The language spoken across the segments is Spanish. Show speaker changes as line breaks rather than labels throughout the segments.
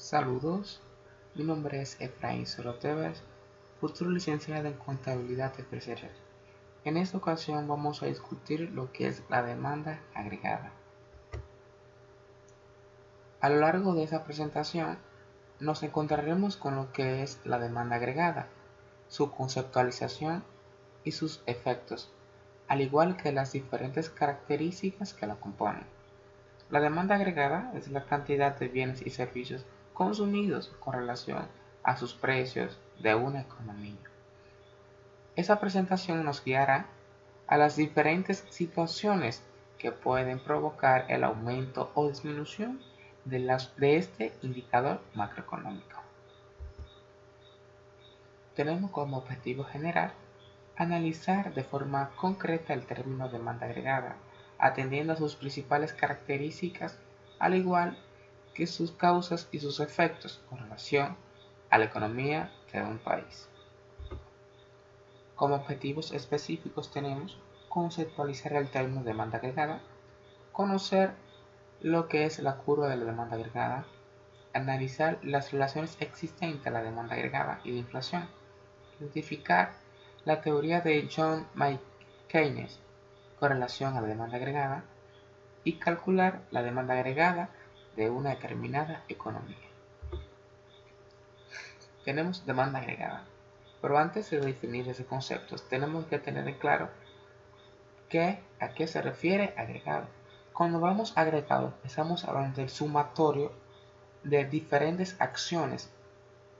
Saludos, mi nombre es Efraín Sorotevas, futuro licenciado en Contabilidad Empresarial. En esta ocasión vamos a discutir lo que es la demanda agregada. A lo largo de esta presentación nos encontraremos con lo que es la demanda agregada, su conceptualización y sus efectos, al igual que las diferentes características que la componen. La demanda agregada es la cantidad de bienes y servicios consumidos con relación a sus precios de una economía. Esa presentación nos guiará a las diferentes situaciones que pueden provocar el aumento o disminución de este indicador macroeconómico. Tenemos como objetivo general analizar de forma concreta el término demanda agregada, atendiendo a sus principales características, al igual que sus causas y sus efectos con relación a la economía de un país. Como objetivos específicos tenemos conceptualizar el término demanda agregada, conocer lo que es la curva de la demanda agregada, analizar las relaciones existentes entre la demanda agregada y la inflación, identificar la teoría de John Maynard Keynes con relación a la demanda agregada y calcular la demanda agregada de una determinada economía. Tenemos demanda agregada, pero antes de definir ese concepto tenemos que tener en claro a qué se refiere agregado. Cuando hablamos agregado estamos hablando del sumatorio de diferentes acciones,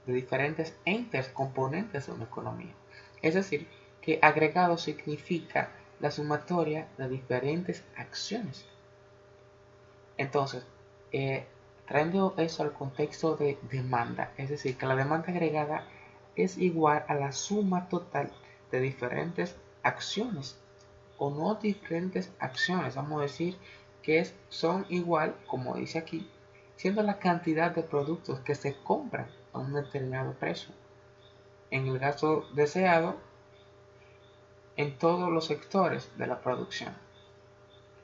de diferentes entes componentes de una economía. Es decir, que agregado significa la sumatoria de diferentes acciones. Entonces, trayendo eso al contexto de demanda, es decir, que la demanda agregada es igual a la suma total de diferentes acciones, o no diferentes acciones, vamos a decir que son igual, como dice aquí, siendo la cantidad de productos que se compran a un determinado precio, en el gasto deseado en todos los sectores de la producción.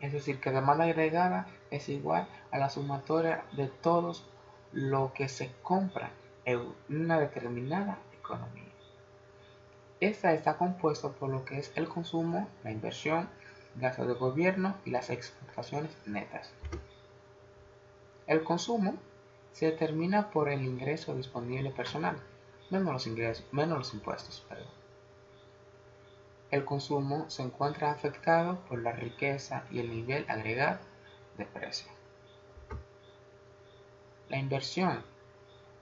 Es decir, que demanda agregada es igual a la sumatoria de todos lo que se compra en una determinada economía. Esta está compuesta por lo que es el consumo, la inversión, gasto de gobierno y las exportaciones netas. El consumo se determina por el ingreso disponible personal, menos los impuestos. El consumo se encuentra afectado por la riqueza y el nivel agregado de precio. La inversión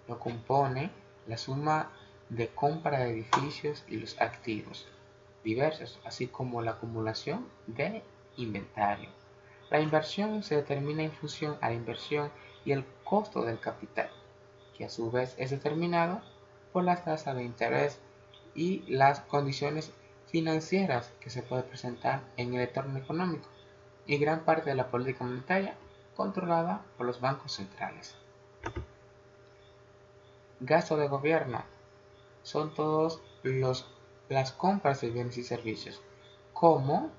lo compone la suma de compra de edificios y los activos diversos, así como la acumulación de inventario. La inversión se determina en función a la inversión y el costo del capital, que a su vez es determinado por las tasas de interés y las condiciones financieras que se pueden presentar en el entorno económico, y gran parte de la política monetaria controlada por los bancos centrales. Gasto de gobierno son todas las compras de bienes y servicios, como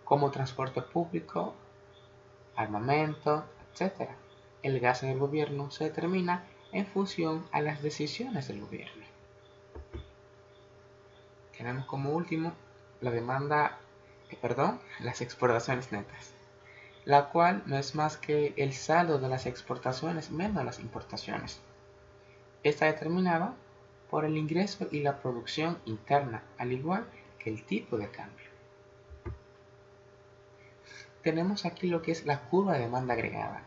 como transporte público, armamento, etc. El gasto del gobierno se determina en función a las decisiones del gobierno. Tenemos como último las exportaciones netas, la cual no es más que el saldo de las exportaciones menos las importaciones. Está determinada por el ingreso y la producción interna, al igual que el tipo de cambio. Tenemos aquí lo que es la curva de demanda agregada,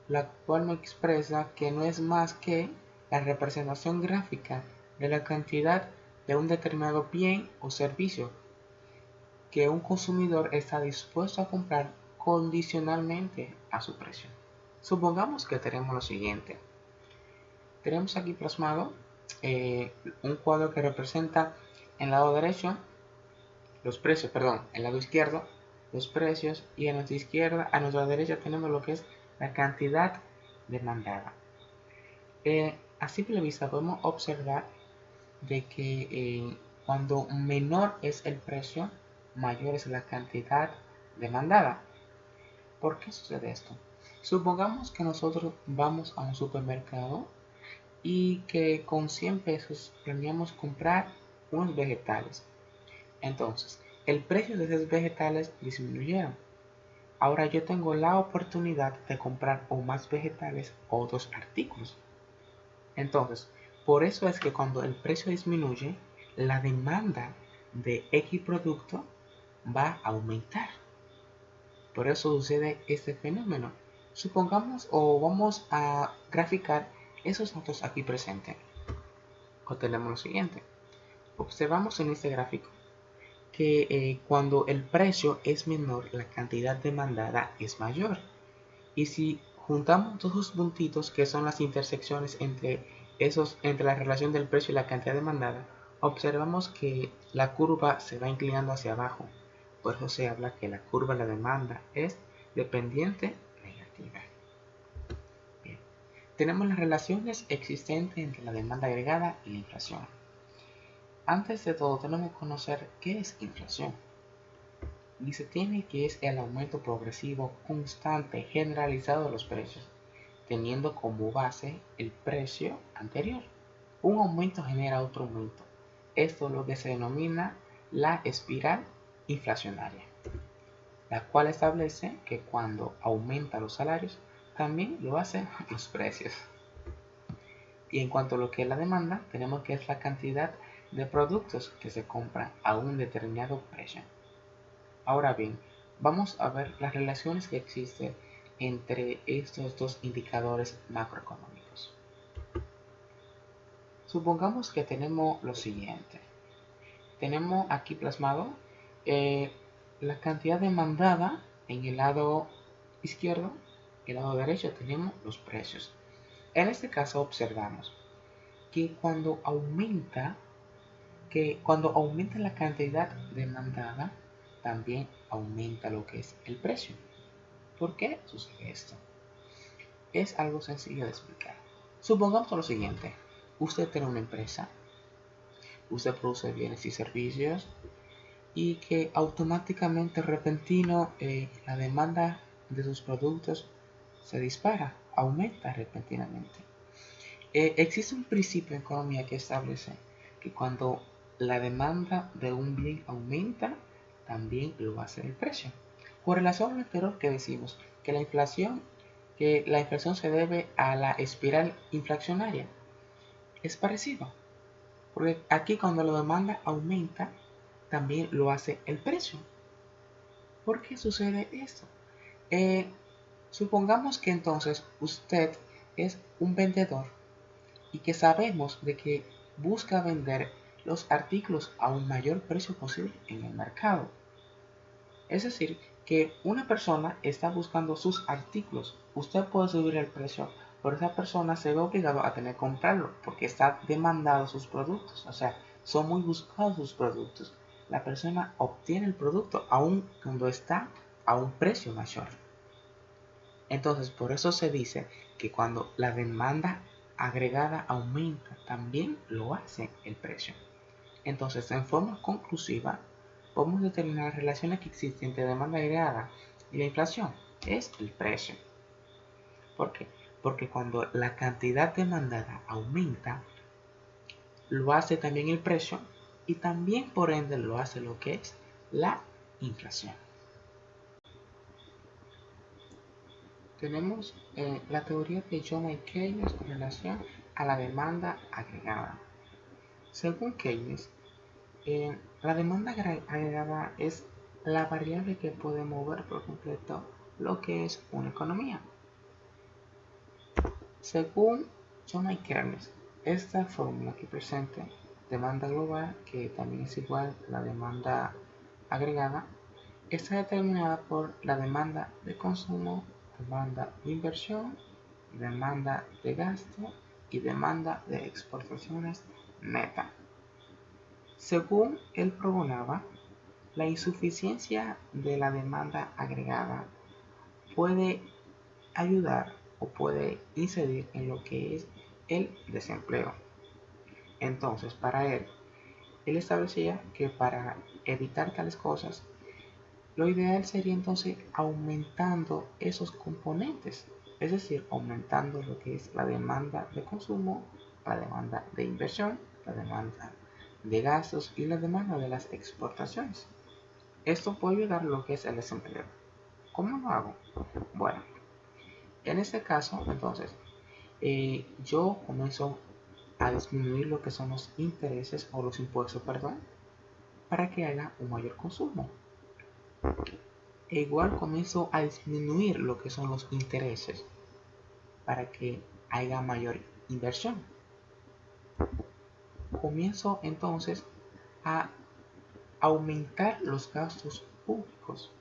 la cual nos expresa que no es más que la representación gráfica de la cantidad de un determinado bien o servicio que un consumidor está dispuesto a comprar condicionalmente a su precio. Supongamos que tenemos lo siguiente. Tenemos aquí plasmado un cuadro que representa en el lado derecho los precios, en el lado izquierdo los precios, y en nuestra izquierda, a nuestra derecha tenemos lo que es la cantidad demandada. A simple vista podemos observar de que cuando menor es el precio, mayor es la cantidad demandada. ¿Por qué sucede esto? Supongamos que nosotros vamos a un supermercado y que con 100 pesos planeamos comprar unos vegetales. Entonces, el precio de esos vegetales disminuyeron. Ahora yo tengo la oportunidad de comprar o más vegetales o otros artículos. Entonces, por eso es que cuando el precio disminuye, la demanda de X producto va a aumentar. Por eso sucede este fenómeno. Supongamos o vamos a graficar esos datos aquí presentes. Obtenemos lo siguiente. Observamos en este gráfico que cuando el precio es menor, la cantidad demandada es mayor. Y si juntamos todos los puntitos que son las intersecciones entre la relación del precio y la cantidad demandada, observamos que la curva se va inclinando hacia abajo. Por eso se habla que la curva de la demanda es dependiente negativa. Bien. Tenemos las relaciones existentes entre la demanda agregada y la inflación. Antes de todo tenemos que conocer qué es inflación. Y se tiene que es el aumento progresivo constante generalizado de los precios, teniendo como base el precio anterior. Un aumento genera otro aumento. Esto es lo que se denomina la espiral inflacionaria, la cual establece que cuando aumenta los salarios, también lo hacen los precios. Y en cuanto a lo que es la demanda, tenemos que es la cantidad de productos que se compran a un determinado precio. Ahora bien, vamos a ver las relaciones que existen entre estos dos indicadores macroeconómicos. Supongamos que tenemos lo siguiente. Tenemos aquí plasmado la cantidad demandada en el lado izquierdo y el lado derecho tenemos los precios. En este caso observamos que cuando aumenta la cantidad demandada, también aumenta lo que es el precio. ¿Por qué sucede esto? Es algo sencillo de explicar. Supongamos lo siguiente. Usted tiene una empresa, usted produce bienes y servicios y que automáticamente, repentino, la demanda de sus productos se dispara, aumenta repentinamente. Existe un principio en economía que establece que cuando la demanda de un bien aumenta, también lo hace el precio. Con relación al anterior que decimos, que la inflación se debe a la espiral inflacionaria, es parecido. Porque aquí cuando la demanda aumenta, también lo hace el precio. ¿Por qué sucede esto? Supongamos que entonces usted es un vendedor y que sabemos de que busca vender los artículos a un mayor precio posible en el mercado. Es decir, que una persona está buscando sus artículos. Usted puede subir el precio, pero esa persona se ve obligado a tener que comprarlo porque está demandado sus productos. O sea, son muy buscados sus productos. La persona obtiene el producto aun cuando está a un precio mayor. Entonces, por eso se dice que cuando la demanda agregada aumenta, también lo hace el precio. Entonces, en forma conclusiva, podemos determinar las relaciones que existen entre demanda agregada y la inflación. Es el precio. ¿Por qué? Porque cuando la cantidad demandada aumenta, lo hace también el precio y también por ende lo hace lo que es la inflación. Tenemos la teoría de John A. Keynes con relación a la demanda agregada. Según Keynes, la demanda agregada es la variable que puede mover por completo lo que es una economía. Según John A. Keynes, esta fórmula aquí presente, demanda global, que también es igual a la demanda agregada, está determinada por la demanda de consumo, demanda de inversión, demanda de gasto y demanda de exportaciones neta. Según él proponía, la insuficiencia de la demanda agregada puede ayudar o puede incidir en lo que es el desempleo. Entonces, para él establecía que para evitar tales cosas, lo ideal sería entonces aumentando esos componentes. Es decir, aumentando lo que es la demanda de consumo, la demanda de inversión, la demanda de gastos y la demanda de las exportaciones. Esto puede ayudar a lo que es el desempleo. ¿Cómo lo hago? Bueno, en este caso, entonces, yo comienzo a disminuir lo que son los intereses o los impuestos, perdón, para que haya un mayor consumo. E igual comienzo a disminuir lo que son los intereses para que haya mayor inversión. Comienzo entonces a aumentar los gastos públicos,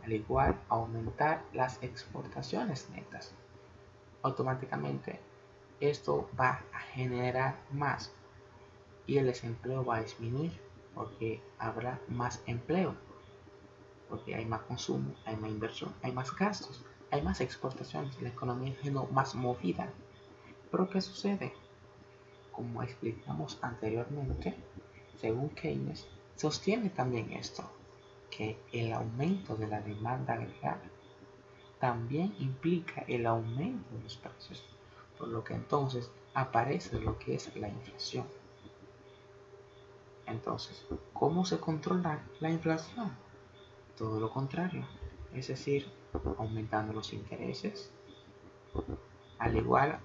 al igual aumentar las exportaciones netas. Automáticamente esto va a generar más y el desempleo va a disminuir porque habrá más empleo, porque hay más consumo, hay más inversión, hay más gastos, hay más exportaciones, la economía es más movida. Pero ¿qué sucede? Como explicamos anteriormente, según Keynes, sostiene también esto, que el aumento de la demanda agregada también implica el aumento de los precios, por lo que entonces aparece lo que es la inflación. Entonces, ¿cómo se controla la inflación? Todo lo contrario, es decir, aumentando los intereses, al igual,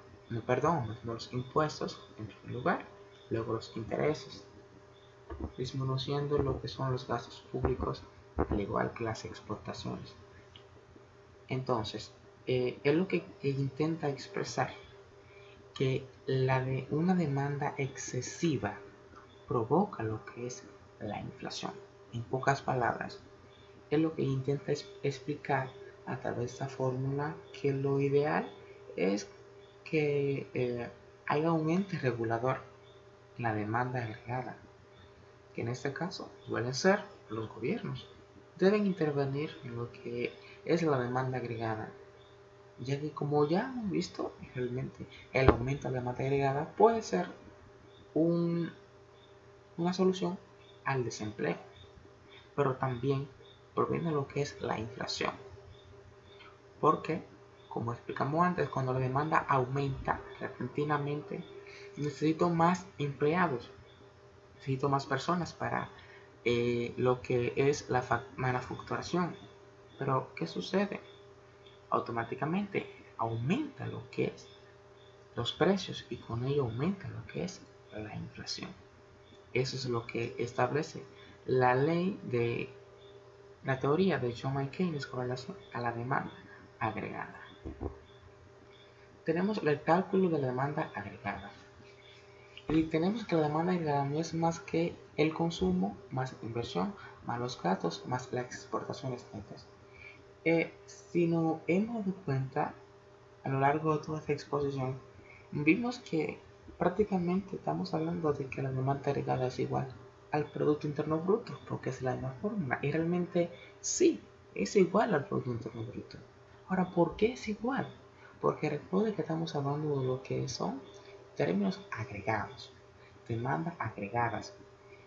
perdón, los impuestos en primer lugar, luego los intereses, disminuyendo lo que son los gastos públicos, al igual que las exportaciones. Entonces, es lo que intenta expresar, que una demanda excesiva provoca lo que es la inflación. En pocas palabras, es lo que intenta explicar a través de esta fórmula, que lo ideal es que haya un ente regulador en la demanda agregada, que en este caso suelen ser los gobiernos. Deben intervenir en lo que es la demanda agregada, ya que como ya hemos visto, realmente el aumento de la demanda agregada puede ser una solución al desempleo, pero también proviene de lo que es la inflación. Porque, como explicamos antes, cuando la demanda aumenta repentinamente, necesito más empleados, necesito más personas para lo que es la manufacturación. Pero, ¿qué sucede? Automáticamente aumenta lo que es los precios y con ello aumenta lo que es la inflación. Eso es lo que establece la ley de la teoría de John Keynes con relación a la demanda agregada. Tenemos el cálculo de la demanda agregada. Y tenemos que la demanda agregada no es más que el consumo más inversión, más los gastos, más las exportaciones netas. Si nos hemos dado cuenta a lo largo de toda esta exposición, vimos que prácticamente estamos hablando de que la demanda agregada es igual al Producto Interno Bruto, porque es la misma fórmula. Y realmente sí, es igual al Producto Interno Bruto. Ahora, ¿por qué es igual? Porque recuerde que estamos hablando de lo que son términos agregados, demandas agregadas.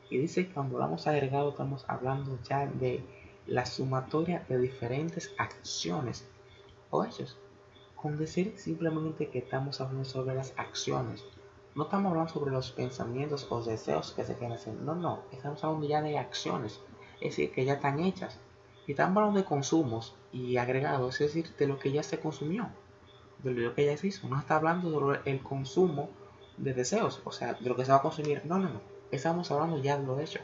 Y dice que cuando hablamos agregado estamos hablando ya de la sumatoria de diferentes acciones o hechos. Con decir simplemente que estamos hablando sobre las acciones, no estamos hablando sobre los pensamientos o deseos que se quieren hacer, no, estamos hablando ya de acciones, es decir, que ya están hechas. Y estamos hablando de consumos y agregados, es decir, de lo que ya se consumió, de lo que ya se hizo. No está hablando sobre el consumo de deseos, o sea, de lo que se va a consumir, no, estamos hablando ya de lo hecho.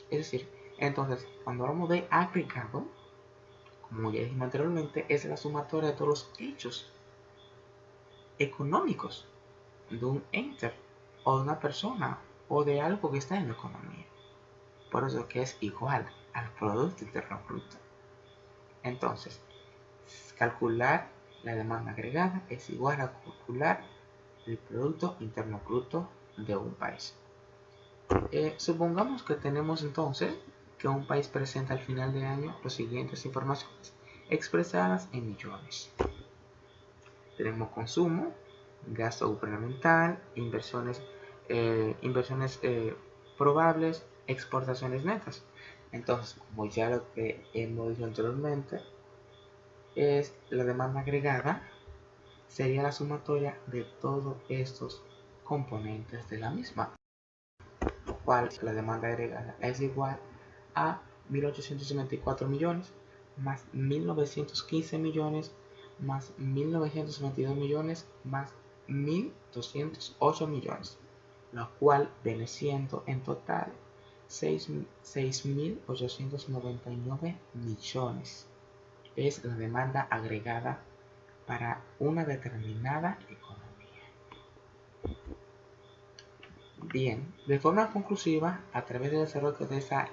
Es decir, entonces, cuando hablamos de agregado, como ya dijimos anteriormente, es la sumatoria de todos los hechos económicos de un ente o de una persona o de algo que está en la economía. Por eso que es igual al Producto Interno Bruto. Entonces, calcular la demanda agregada es igual a calcular el Producto Interno Bruto de un país. Supongamos que tenemos entonces que un país presenta al final de año las siguientes informaciones expresadas en millones. Tenemos consumo, gasto gubernamental, inversiones probables, exportaciones netas. Entonces, como ya lo que hemos dicho anteriormente, es la demanda agregada, sería la sumatoria de todos estos componentes de la misma, lo cual la demanda agregada es igual a 1.894 millones más 1.915 millones más 1.922 millones más 1.208 millones, lo cual viene siendo en total 6.899 millones. Es la demanda agregada para una determinada economía. Bien, de forma conclusiva, a través del desarrollo de esta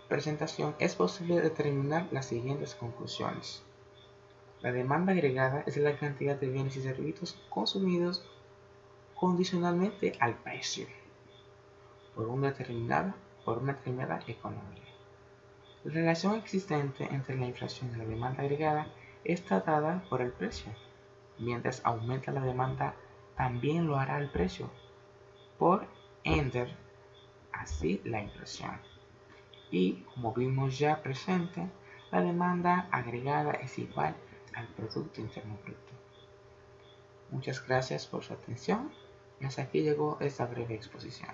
presentación es posible determinar las siguientes conclusiones. La demanda agregada es la cantidad de bienes y servicios consumidos condicionalmente al precio por una determinada economía. La relación existente entre la inflación y la demanda agregada está dada por el precio. Mientras aumenta la demanda, también lo hará el precio. Por ende, así la inflación. Y como vimos ya presente, la demanda agregada es igual al Producto Interno Bruto. Muchas gracias por su atención y hasta aquí llegó esta breve exposición.